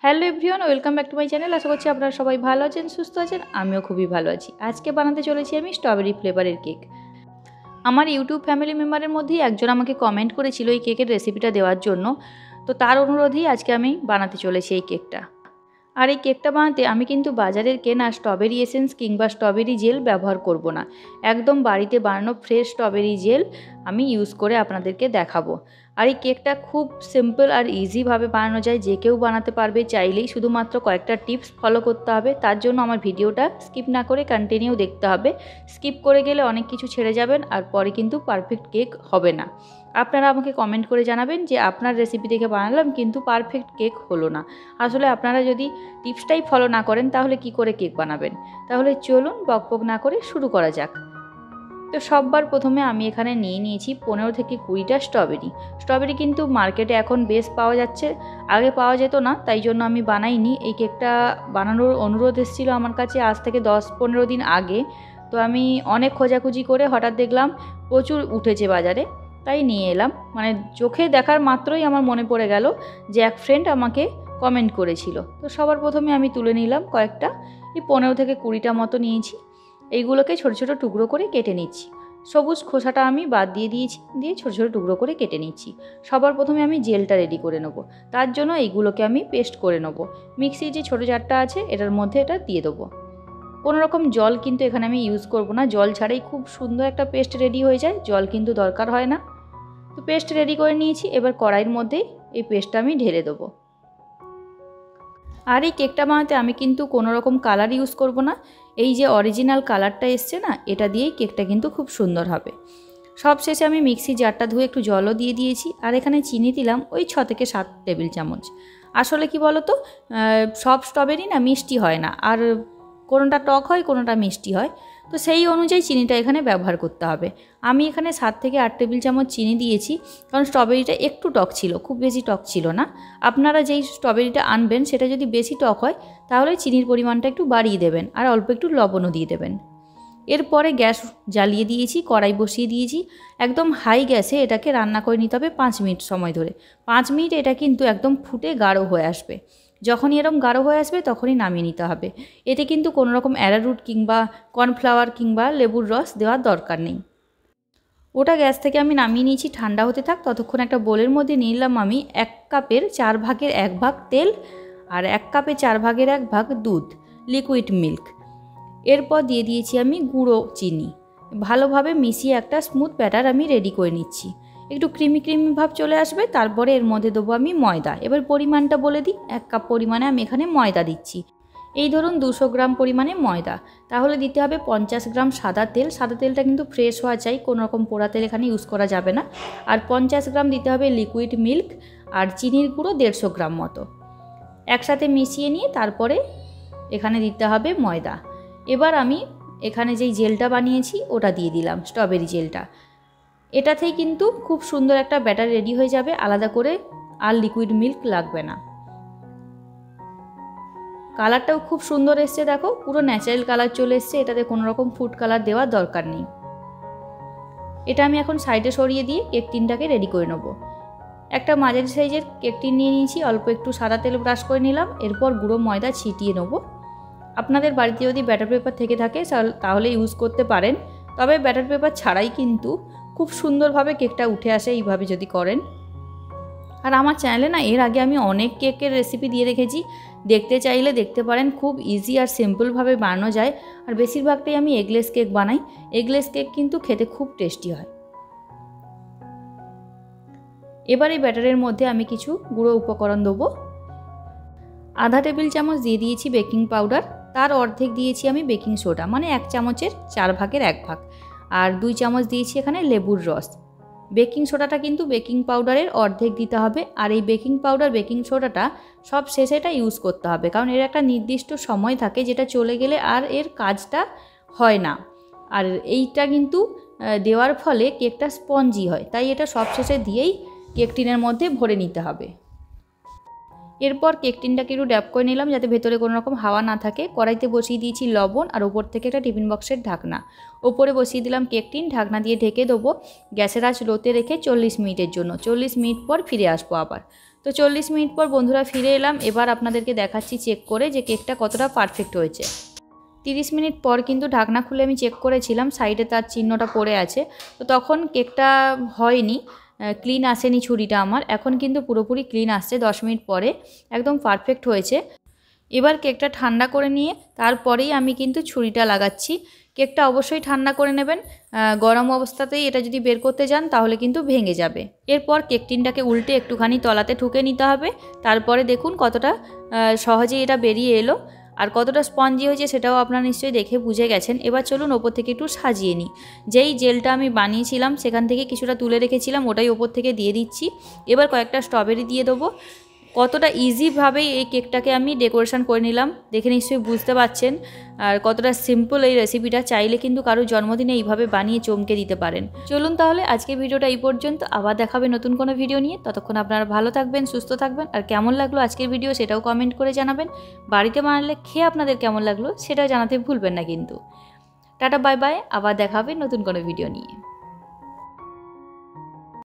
Hello everyone, welcome back to my channel. আশা করছি আপনারা সবাই ভালো আছেন, সুস্থ আছেন। আমিও খুবই ভালো আছি। আজকে বানাতে চলেছি আমি স্ট্রবেরি ফ্লেভারের কেক। আমার ইউটিউব ফ্যামিলি মেম্বারের মধ্যেই একজন আমাকে কমেন্ট করেছিল এই কেকের রেসিপিটা দেওয়ার জন্য, তো তার অনুরোধেই আজকে আমি বানাতে চলেছি এই কেকটা। আর এই কেকটা বানাতে আমি কিন্তু বাজারের কেনা স্ট্রবেরি এসেন্স কিংবা স্ট্রবেরি জেল ব্যবহার করব না। একদম বাড়িতে বানানো ফ্রেশ স্ট্রবেরি জেল আমি ইউজ করে আপনাদেরকে দেখাবো। আর এই কেকটা খুব সিম্পল আর ইজিভাবে বানানো যায়, যে কেউ বানাতে পারবে চাইলেই। শুধুমাত্র কয়েকটা টিপস ফলো করতে হবে। তার জন্য আমার ভিডিওটা স্কিপ না করে কন্টিনিউ দেখতে হবে। স্কিপ করে গেলে অনেক কিছু ছেড়ে যাবেন আর পরে কিন্তু পারফেক্ট কেক হবে না। আপনারা আমাকে কমেন্ট করে জানাবেন যে আপনার রেসিপি দেখে বানালাম কিন্তু পারফেক্ট কেক হলো না। আসলে আপনারা যদি টিপসটাই ফলো না করেন তাহলে কি করে কেক বানাবেন? তাহলে চলুন বকবক না করে শুরু করা যাক। তো সববার প্রথমে আমি এখানে নিয়েছি 15 থেকে 20টা স্ট্রবেরি কিন্তু মার্কেটে এখন বেশ পাওয়া যাচ্ছে, আগে পাওয়া যেত না, তাই জন্য আমি বানাইনি। এই কেকটা বানানোর অনুরোধ এসেছিলো আমার কাছে আজ থেকে 10-15 দিন আগে। তো আমি অনেক খোঁজাখুঁজি করে হঠাৎ দেখলাম প্রচুর উঠেছে বাজারে, তাই নিয়ে এলাম। মানে চোখে দেখার মাত্রই আমার মনে পড়ে গেল যে এক ফ্রেন্ড আমাকে কমেন্ট করেছিল। তো সবার প্রথমে আমি তুলে নিলাম কয়েকটা, এই 15 থেকে 20টা মতো নিয়েছি। এইগুলোকে ছোট ছোট টুকরো করে কেটে নিচ্ছি। সবুজ খোসাটা আমি বাদ দিয়ে দিয়েছি, দিয়ে ছোট ছোট টুকরো করে কেটে নিচ্ছি। সবার প্রথমে আমি জেলটা রেডি করে নেব। তার জন্য এইগুলোকে আমি পেস্ট করে নেব। মিক্সির যে ছোটো জারটা আছে এটার মধ্যে এটা দিয়ে দেবো। কোনো রকম জল কিন্তু এখানে আমি ইউজ করব না, জল ছাড়াই খুব সুন্দর একটা পেস্ট রেডি হয়ে যায়, জল কিন্তু দরকার হয় না। তো পেস্ট রেডি করে নিয়েছি, এবার কড়াইয়ের মধ্যেই এই পেস্টটা আমি ঢেলে দেবো। আর এই কেকটা বানাতে আমি কিন্তু কোনো রকম কালার ইউজ করব না। এই যে অরিজিনাল কালারটা এসছে না, এটা দিয়েই কেকটা কিন্তু খুব সুন্দর হবে। সব শেষে আমি মিক্সি জারটা ধুয়ে একটু জলও দিয়ে দিয়েছি। আর এখানে চিনি দিলাম ওই 6 থেকে 7 টেবিল চামচ। আসলে কি বলো তো, সব স্ট্রবেরি না মিষ্টি হয় না, আর কোনোটা টক হয় কোনোটা মিষ্টি হয়, তো সেই অনুযায়ী চিনিটা এখানে ব্যবহার করতে হবে। আমি এখানে 7 থেকে 8 টেবিল চামচ চিনি দিয়েছি, কারণ স্ট্রবেরিটা একটু টক ছিল, খুব বেশি টক ছিল না। আপনারা যেই স্ট্রবেরিটা আনবেন সেটা যদি বেশি টক হয় তাহলে চিনির পরিমাণটা একটু বাড়িয়ে দেবেন, আর অল্প একটু লবণও দিয়ে দেবেন। এরপরে গ্যাস জ্বালিয়ে দিয়েছি, কড়াই বসিয়ে দিয়েছি। একদম হাই গ্যাসে এটাকে রান্না করে নিতে হবে 5 মিনিট সময় ধরে। 5 মিনিট এটা কিন্তু একদম ফুটে গাঢ় হয়ে আসবে। যখনই এরকম গাঢ় হয়ে আসবে তখনই নামিয়ে নিতে হবে। এতে কিন্তু কোনো রকম অ্যারারুট কিংবা কর্নফ্লাওয়ার কিংবা লেবুর রস দেওয়ার দরকার নেই। ওটা গ্যাস থেকে আমি নামিয়ে নিয়েছি, ঠান্ডা হতে থাক। ততক্ষণ একটা বোলের মধ্যে নিলাম আমি 1 কাপের 4 ভাগের 1 ভাগ তেল আর 1 কাপে 4 ভাগের 1 ভাগ দুধ, লিকুইড মিল্ক। এরপর দিয়ে দিয়েছি আমি গুঁড়ো চিনি। ভালোভাবে মিশিয়ে একটা স্মুথ ব্যাটার আমি রেডি করে নিচ্ছি। একটু ক্রিমি ক্রিমি ভাব চলে আসবে, তারপরে এর মধ্যে দেবো আমি ময়দা। এবার পরিমাণটা বলে দিই, 1 কাপ পরিমাণে আমি এখানে ময়দা দিচ্ছি। এই ধরুন 200 গ্রাম পরিমাণে ময়দা। তাহলে দিতে হবে 50 গ্রাম সাদা তেল। সাদা তেলটা কিন্তু ফ্রেশ হওয়া চাই, কোনো রকম পোড়া তেল এখানে ইউজ করা যাবে না। আর 50 গ্রাম দিতে হবে লিকুইড মিল্ক, আর চিনির গুঁড়ো 150 গ্রাম মতো। একসাথে মিশিয়ে নিয়ে তারপরে এখানে দিতে হবে ময়দা। এবার আমি এখানে যেই জেলটা বানিয়েছি ওটা দিয়ে দিলাম, স্ট্রবেরি জেলটা। এটাতেই কিন্তু খুব সুন্দর একটা ব্যাটার রেডি হয়ে যাবে, আলাদা করে আর লিকুইড মিল্ক লাগবে না। কালারটাও খুব সুন্দর এসছে, দেখো পুরো ন্যাচারাল কালার চলে এসছে, এটাতে কোনো রকম ফুড কালার দেওয়ার দরকার নেই। এটা আমি এখন সাইডে সরিয়ে দিয়ে কেক টিনটাকে রেডি করে নেব। একটা মাঝারি সাইজের কেক টিন নিয়ে নিয়েছি, অল্প একটু সাদা তেল ব্রাশ করে নিলাম। এরপর গুঁড়ো ময়দা ছিটিয়ে নেব। আপনাদের বাড়িতে যদি ব্যাটার পেপার থেকে থাকে তাহলে ইউজ করতে পারেন, তবে ব্যাটার পেপার ছাড়াই কিন্তু খুব সুন্দরভাবে কেকটা উঠে আসে এইভাবে যদি করেন। আর আমার চ্যানেলে না এর আগে আমি অনেক কেকের রেসিপি দিয়ে রেখেছি, দেখতে চাইলে দেখতে পারেন। খুব ইজি আর সিম্পলভাবে বানানো যায়। আর বেশিরভাগটাই আমি এগলেস কেক বানাই। এগলেস কেক কিন্তু খেতে খুব টেস্টি হয়। এবার এই ব্যাটারের মধ্যে আমি কিছু গুঁড়ো উপকরণ দেবো। আধা টেবিল চামচ দিয়ে দিয়েছি বেকিং পাউডার, তার অর্ধেক দিয়েছি আমি বেকিং সোডা, মানে 1 চামচের 4 ভাগের 1 ভাগ। আর 2 চামচ দিয়েছি এখানে লেবুর রস। বেকিং সোডাটা কিন্তু বেকিং পাউডারের অর্ধেক দিতে হবে। আর এই বেকিং পাউডার বেকিং সোডাটা সব শেষে এটা ইউজ করতে হবে, কারণ এর একটা নির্দিষ্ট সময় থাকে যেটা চলে গেলে আর এর কাজটা হয় না। আর এইটা কিন্তু দেওয়ার ফলে কেকটা স্পঞ্জি হয়, তাই এটা সব শেষে দিয়েই কেক টিনের মধ্যে ভরে নিতে হবে। এরপর কেক টিনটাকে একটু ড্যাপ করে নিলাম যাতে ভেতরে কোনো রকম হাওয়া না থাকে। কড়াইতে বসিয়ে দিয়েছি লবণ, আর ওপর থেকে একটা টিফিন বক্সের ঢাকনা। ওপরে বসিয়ে দিলাম কেক টিন, ঢাকনা দিয়ে ঢেকে দেবো। গ্যাসের আঁচ লোতে রেখে 40 মিনিটের জন্য। 40 মিনিট পর ফিরে আসবো আবার। তো 40 মিনিট পর বন্ধুরা ফিরে এলাম। এবার আপনাদেরকে দেখাচ্ছি চেক করে যে কেকটা কতটা পারফেক্ট হয়েছে। 30 মিনিট পর কিন্তু ঢাকনা খুলে আমি চেক করেছিলাম, সাইডে তার চিহ্নটা পড়ে আছে। তো তখন কেকটা হয়নি, ক্লিন আসেনি ছুরিটা আমার। এখন কিন্তু পুরোপুরি ক্লিন আসছে 10 মিনিট পরে, একদম পারফেক্ট হয়েছে। এবার কেকটা ঠান্ডা করে নিয়ে তারপরেই আমি কিন্তু ছুরিটা লাগাচ্ছি। কেকটা অবশ্যই ঠান্ডা করে নেবেন, গরম অবস্থাতেই এটা যদি বের করতে যান তাহলে কিন্তু ভেঙে যাবে। এরপর কেক টিনটাকে উল্টে একটুখানি তলাতে ঠুকে নিতে হবে। তারপরে দেখুন কতটা সহজেই এটা বেরিয়ে এলো, আর কতটা স্পঞ্জি হয়েছে সেটাও আপনারা নিশ্চয়ই দেখে বুঝে গেছেন। এবার চলুন ওপর থেকে একটু সাজিয়ে নিই। যেই জেলটা আমি বানিয়েছিলাম সেখান থেকে কিছুটা তুলে রেখেছিলাম, ওটাই ওপর থেকে দিয়ে দিচ্ছি। এবার কয়েকটা স্ট্রবেরি দিয়ে দেবো। কতটা ইজিভাবেই এই কেকটাকে আমি ডেকোরেশন করে নিলাম দেখে নিশ্চয়ই বুঝতে পারছেন, আর কতটা সিম্পল এই রেসিপিটা। চাইলে কিন্তু কারোর জন্মদিনে এইভাবে বানিয়ে চমকে দিতে পারেন। চলুন তাহলে আজকে ভিডিওটা এই পর্যন্ত, আবার দেখাবে নতুন কোনো ভিডিও নিয়ে। ততক্ষণ আপনারা ভালো থাকবেন, সুস্থ থাকবেন, আর কেমন লাগলো আজকের ভিডিও সেটাও কমেন্ট করে জানাবেন। বাড়িতে বানালে খেয়ে আপনাদের কেমন লাগলো সেটাও জানাতে ভুলবেন না কিন্তু। টাটা বাই বাই, আবার দেখাবে নতুন কোনো ভিডিও নিয়ে।